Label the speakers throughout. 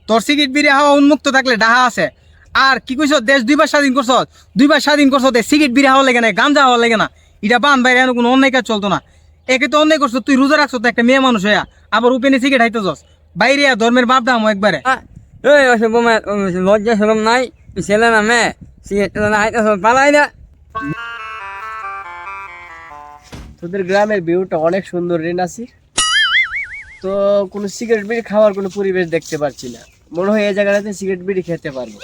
Speaker 1: তোর সিগারেট বিড়ি হাওয়া উন্মুক্ত থাকলে ডাহা আছে। আর কি কইছ, দেশ দুইবার স্বাধীন করছ, সিগারেট বিড়ি হাওয়া লাগে না, গাঞ্জা হাওয়া লাগে না। এটা বান বাইরে কোনো অন্যায় কাজ চলতো না। একে তো অন্যায় করছো, তুই রোজা রাখছো তো একটা মেয়ে মানুষ হইয়া, আবার উপেনে সিগারেট হাইতে যাস। বাইরে ধর্মের বাপ দাম একবারে।
Speaker 2: এই ওসব লজ্জা সরম নাই, ছেলে না মেয়ে সিগারেট পালাই না।
Speaker 3: তোদের গ্রামের ভিউটা অনেক সুন্দর রে নাসির। তো কোনো সিগারেট বিড়ি খাওয়ার কোনো পরিবেশ দেখতে পাচ্ছি না। মনে হয় এই জায়গাটাতে সিগারেট বিড়ি খেতে পারবো।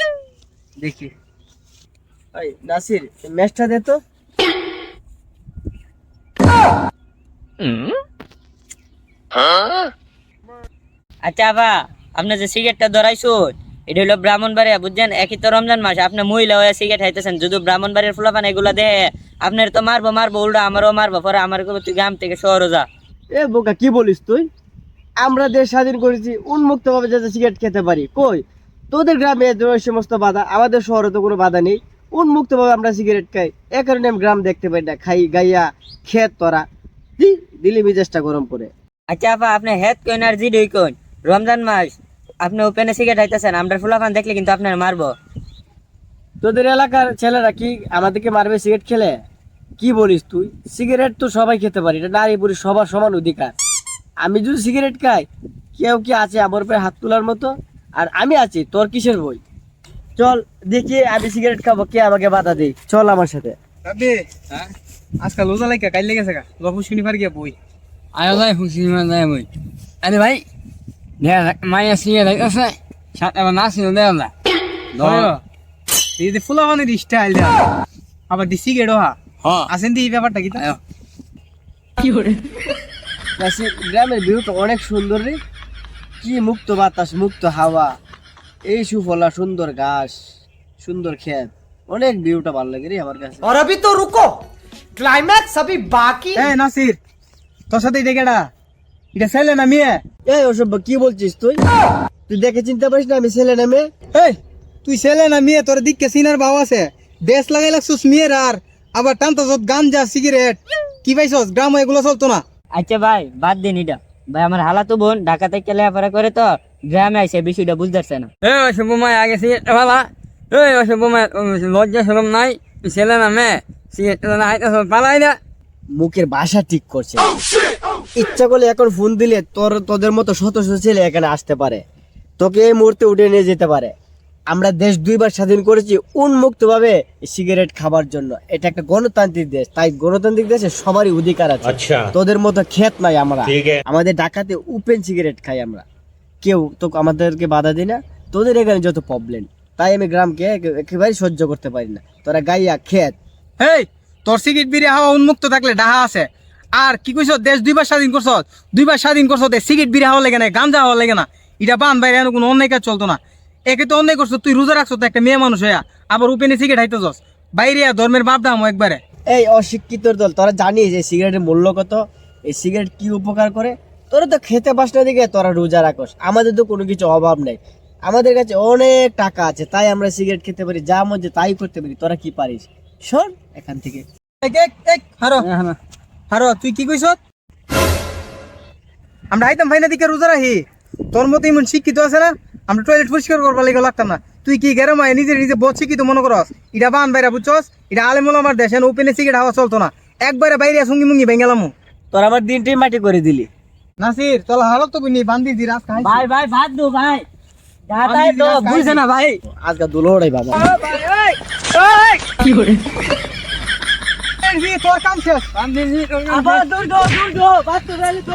Speaker 3: দেখি ওই নাসির, ম্যাচটা দে তো।
Speaker 4: আচ্ছা আপা, আপনি যে সিগারেটটা ধরাইছো এটা হলো ব্রাহ্মণবাড়িয়া, বুঝছেন? একই তো রমজান মাস, আপনি মহিলা হয়ে সিগারেট খাইতেছেন। যদি ব্রাহ্মণবাড়ির ফুলাফান এগুলা দেখে আপনার তো মারবো উল্টা আমারও মারবো। পরে আমার তুই গ্রাম থেকে শহরে যা।
Speaker 3: এ বোকা, কি বলিস তুই? আমরা দেশ স্বাধীন করেছি উন্মুক্ত ভাবে যাতে সিগারেট খেতে পারি। কই তোদের গ্রামে ওই সমস্ত বাধা, আমাদের শহরে তো কোনো বাধা নেই। উন্মুক্ত ভাবে আমরা সিগারেট খাই, এ কারণে আমি গ্রাম দেখতে পাই না। খাই গাইয়া খেত তোরা দিলি মেজাজটা গরম করে।
Speaker 4: আচ্ছা আপা, আপনি হেড কইন আর জিডই কইন, রমজান মাস আপনি ওপেনে সিগারেট খাইতেছেন, আমরা ফুলাফান দেখলে কিন্তু আপনার মারবো।
Speaker 3: তোদের এলাকার ছেলেরা কি আমাদেরকে মারবে সিগারেট খেলে? কি বলিস তুই? সিগারেট তো সবাই খেতে পারি, এটা নারী পুরুষ সবার সমান অধিকার। আমি যদি সিগারেট খাই, কেউ কি আছে আমার উপরে হাত তোলার মতো? আর আমি আছি, তোর কিসের বই? চল দেখি আমি সিগারেট খাবো, কে আমাকে বাধা দেই। চল আমার সাথে।
Speaker 1: আজকাল রোজা লাগে কাল লেগেছে গা, লঘু শনিবার গিয়া বই।
Speaker 2: আয়ো যাই খুশি যাই বই। আরে ভাই মাইয়া সিগারেট আছে সাথে আবার নাসিল দেয় না।
Speaker 1: এই যে ফুলাফানের স্টাইল আবার দি সিগারেট হা আসেন দি, এই ব্যাপারটা কি?
Speaker 3: গ্রামের ভিউটা অনেক সুন্দর রে। কি মুক্ত বাতাস, মুক্ত হাওয়া, এই সুফলা, সুন্দর ঘাস, সুন্দর ক্ষেত, অনেক ভিউটা ভালো লাগে রে আমার কাছে।
Speaker 5: और अभी तो रुको, क्लाइमैक्स अभी बाकी।
Speaker 1: এই নাসির, তোর সাথে এটা কেডা? এটা ছেলে না মেয়ে?
Speaker 3: এই অসভ্য, কি বলছিস তুই? তুই দেখে চিনতে পারিস না আমি ছেলে না মেয়ে?
Speaker 1: এই তুই ছেলে না মেয়ে? তোর দিককে সিনার ভাব আছে, দেশ লাগাই লাগছিস মেয়ের, আর আবার টানতো গাঞ্জা সিগারেট। কি পাইছস? গ্রামে এগুলো চলতো না।
Speaker 4: আচ্ছা ভাই, বাদ দিন এটা। ভাই আমার হালাতো বোন ঢাকা থেকে লেখাপড়া করে, তো গ্রামে আইসে বিষয়টা বুঝতে পারছে না।
Speaker 2: এই ওসব আগে সিগারেট পালা। এই ওসব লজ্জা সরম নাই, ছেলে না মেয়ে সিগারেট পালাই না।
Speaker 3: মুখের ভাষা ঠিক করছে। ইচ্ছা করলে এখন ফোন দিলে তোদের মতো শত শত ছেলে এখানে আসতে পারে, তোকে এই মুহূর্তে উঠে নিয়ে যেতে পারে। আমরা দেশ দুইবার স্বাধীন করেছি উন্মুক্ত ভাবে সিগারেট খাবার জন্য। এটা একটা গণতান্ত্রিক দেশ, তাই গণতান্ত্রিক দেশে সবারই অধিকার আছে। তোদের মতো ক্ষেত নাই আমরা, আমাদের ঢাকাতে ওপেন সিগারেট খাই আমরা, কেউ তো আমাদেরকে বাধা দিই না। তোদের এখানে যত প্রবলেম, তাই আমি গ্রামকে একেবারে সহ্য করতে পারি না। তোরা গাইয়া ক্ষেত।
Speaker 1: এই তোর সিগারেট বিড়ি হাওয়া উন্মুক্ত থাকলে ডাহা আছে। আর কি কইছ, দেশ দুইবার স্বাধীন করছ, সিগারেট বিড়ি হাওয়া লাগে না, গাঞ্জা হাওয়া লাগে না। এটা বান বাইরে কোনো অন্যায় কাজ চলতো না। একে তো অন্যায় করছো, তুই রোজা রাখছো তো একটা মেয়ে মানুষ হইয়া, আবার উপেনে সিগারেট হাইতে যাস। বাইরে ধর্মের বাপ দাম একবারে।
Speaker 3: এই অশিক্ষিত দল, তোরা জানিস যে সিগারেটের মূল্য কত? এই সিগারেট কি উপকার করে? তোরা তো খেতে পাস না দিকে তোরা রোজা রাখস। আমাদের তো কোনো কিছু অভাব নেই, আমাদের কাছে অনেক টাকা আছে, তাই আমরা সিগারেট খেতে পারি, যা মন চায় তাই করতে পারি। তোরা কি পারিস? শোন এখান থেকে।
Speaker 1: হারো তুই কি কইছ? আমরা আইতাম ভাই না দিকে রোজা রাখি, তোর মতো এমন শিক্ষিত আছে না? আমরা টয়লেট পরিষ্কার করবার লেগে লাগতাম না। তুই কি গেরমায় নিজে বদ শিক্ষিত মনে করস? এটা বান বাইরা বুঝছস? এটা আলেমুল আমার দেশ, ওপেনে সিগারেট হাওয়া চলতো না। একবারে বাইরে সঙ্গি মুঙ্গি ভেঙ্গেলাম।
Speaker 3: তোর আমার দিনটাই মাটি করে দিলি।
Speaker 1: নাসির চল হালত তো বুঝনি বান্দি দি রাত খাই।
Speaker 4: ভাই ভাই ভাত দো ভাই, যাতাই তো বুঝছে না ভাই।
Speaker 3: আজকে দুলোড়াই বাবা।
Speaker 4: কি করে
Speaker 1: তোর কাম শেষ।
Speaker 4: আবার দৌড় ভাত তো